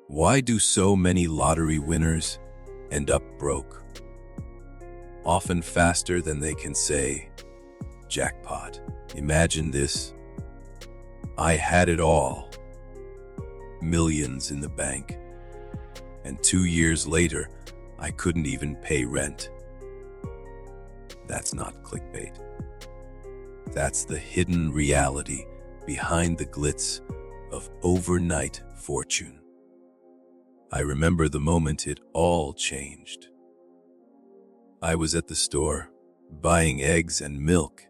Why do so many lottery winners end up broke? Often faster than they can say, jackpot. Imagine this. I had it all. Millions in the bank. And 2 years later, I couldn't even pay rent. That's not clickbait. That's the hidden reality behind the glitz of overnight fortune. I remember the moment it all changed. I was at the store, buying eggs and milk,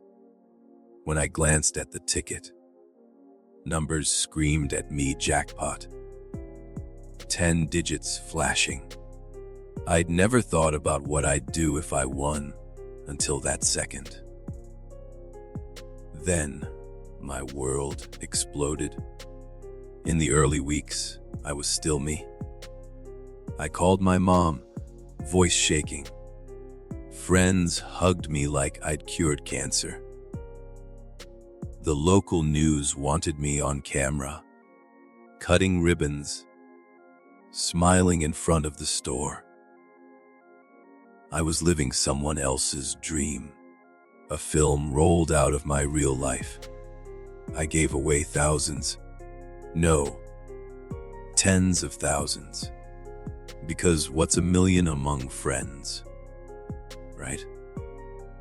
when I glanced at the ticket. Numbers screamed at me, jackpot. 10 digits flashing. I'd never thought about what I'd do if I won until that second. Then, my world exploded. In the early weeks, I was still me. I called my mom, voice shaking. Friends hugged me like I'd cured cancer. The local news wanted me on camera, cutting ribbons, smiling in front of the store. I was living someone else's dream, a film rolled out of my real life. I gave away thousands, no, tens of thousands. Because what's a million among friends, right?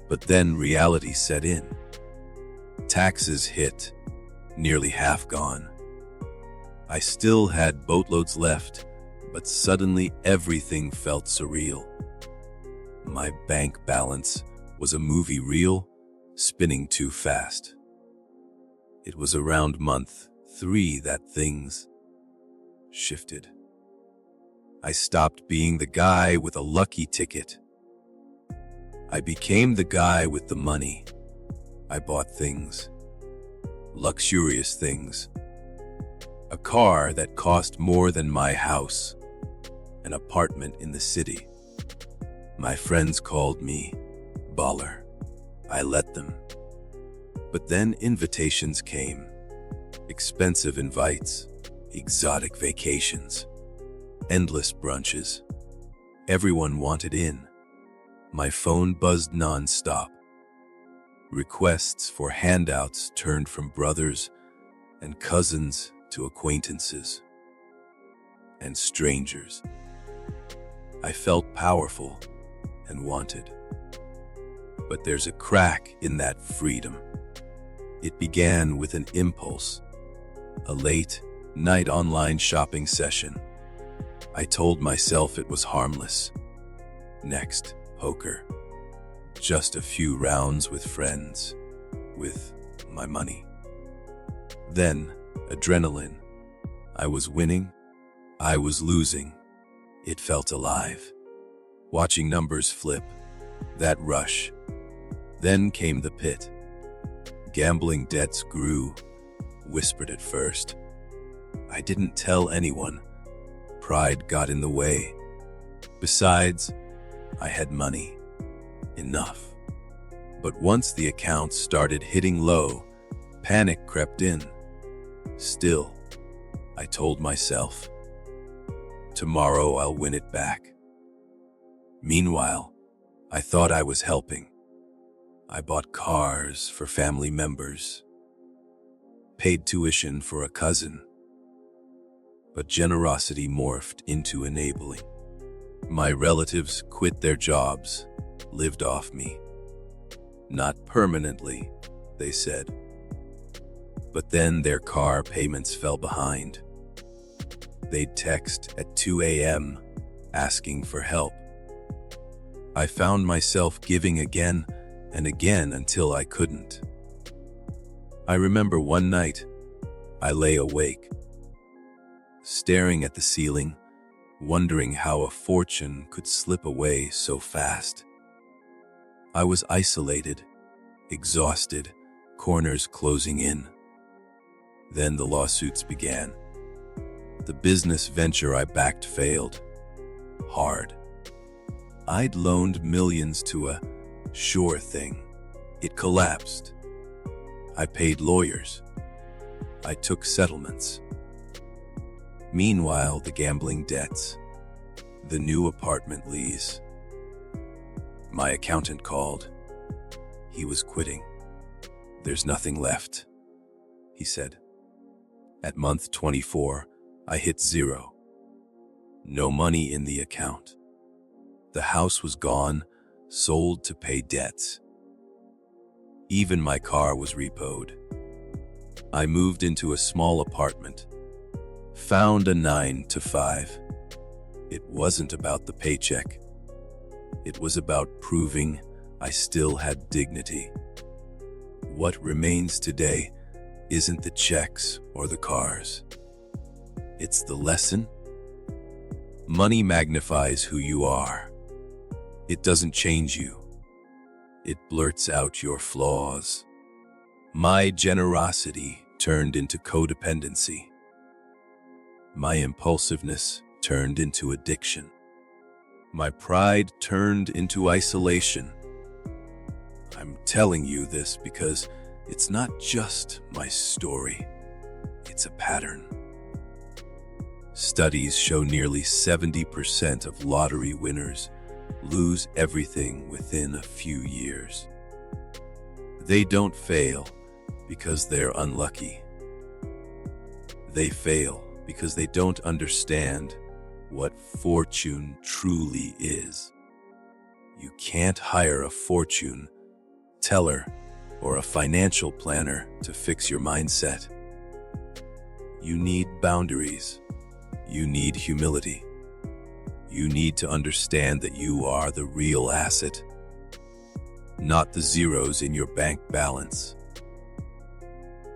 But then reality set in. Taxes hit, nearly half gone. I still had boatloads left, but suddenly everything felt surreal. My bank balance was a movie reel spinning too fast. It was around month 3 that things shifted. I stopped being the guy with a lucky ticket. I became the guy with the money. I bought things, luxurious things. A car that cost more than my house, an apartment in the city. My friends called me baller. I let them. But then invitations came, expensive invites, exotic vacations. Endless brunches. Everyone wanted in. My phone buzzed non-stop. Requests for handouts turned from brothers and cousins to acquaintances and strangers. I felt powerful and wanted. But there's a crack in that freedom. It began with an impulse, a late night online shopping session. I told myself it was harmless. Next, poker. Just a few rounds with friends, with my money. Then, adrenaline. I was winning, I was losing. It felt alive. Watching numbers flip, that rush. Then came the pit. Gambling debts grew, whispered at first. I didn't tell anyone. Pride got in the way. Besides, I had money. Enough. But once the accounts started hitting low, panic crept in. Still, I told myself, tomorrow I'll win it back. Meanwhile, I thought I was helping. I bought cars for family members, paid tuition for a cousin. But generosity morphed into enabling. My relatives quit their jobs, lived off me. Not permanently, they said. But then their car payments fell behind. They'd text at 2 a.m. asking for help. I found myself giving again and again until I couldn't. I remember one night, I lay awake, staring at the ceiling, wondering how a fortune could slip away so fast. I was isolated, exhausted, corners closing in. Then the lawsuits began. The business venture I backed failed. Hard. I'd loaned millions to a sure thing. It collapsed. I paid lawyers. I took settlements. Meanwhile, the gambling debts, the new apartment lease. My accountant called. He was quitting. "There's nothing left," he said. At month 24, I hit zero. No money in the account. The house was gone, sold to pay debts. Even my car was repoed. I moved into a small apartment, found a 9 to 5. It wasn't about the paycheck. It was about proving I still had dignity. What remains today isn't the checks or the cars. It's the lesson. Money magnifies who you are. It doesn't change you. It blurts out your flaws. My generosity turned into codependency. My impulsiveness turned into addiction. My pride turned into isolation. I'm telling you this because it's not just my story. It's a pattern. Studies show nearly 70% of lottery winners lose everything within a few years. They don't fail because they're unlucky. They fail because they don't understand what fortune truly is. You can't hire a fortune teller or a financial planner to fix your mindset. You need boundaries. You need humility. You need to understand that you are the real asset, not the zeros in your bank balance.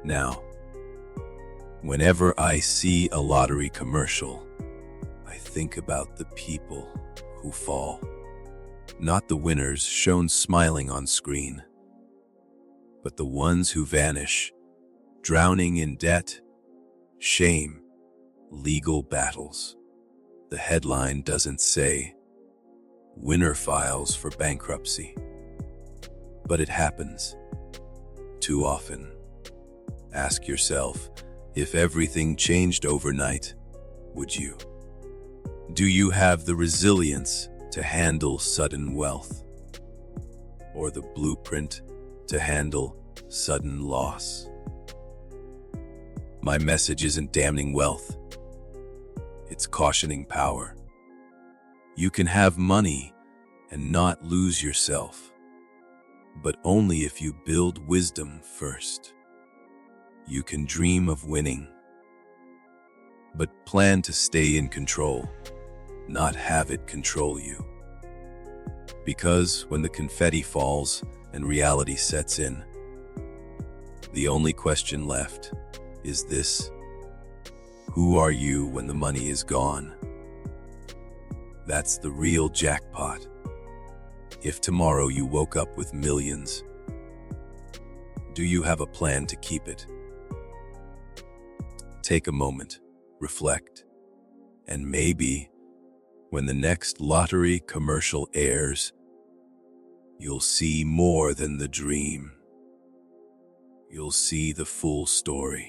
Now, whenever I see a lottery commercial, I think about the people who fall, not the winners shown smiling on screen, but the ones who vanish, drowning in debt, shame, legal battles. The headline doesn't say, "Winner files for bankruptcy," but it happens too often. Ask yourself, if everything changed overnight, would you? Do you have the resilience to handle sudden wealth, or the blueprint to handle sudden loss? My message isn't damning wealth. It's cautioning power. You can have money and not lose yourself, but only if you build wisdom first. You can dream of winning, but plan to stay in control, not have it control you. Because when the confetti falls and reality sets in, the only question left is this: who are you when the money is gone? That's the real jackpot. If tomorrow you woke up with millions, do you have a plan to keep it? Take a moment, reflect, and maybe when the next lottery commercial airs, you'll see more than the dream. You'll see the full story.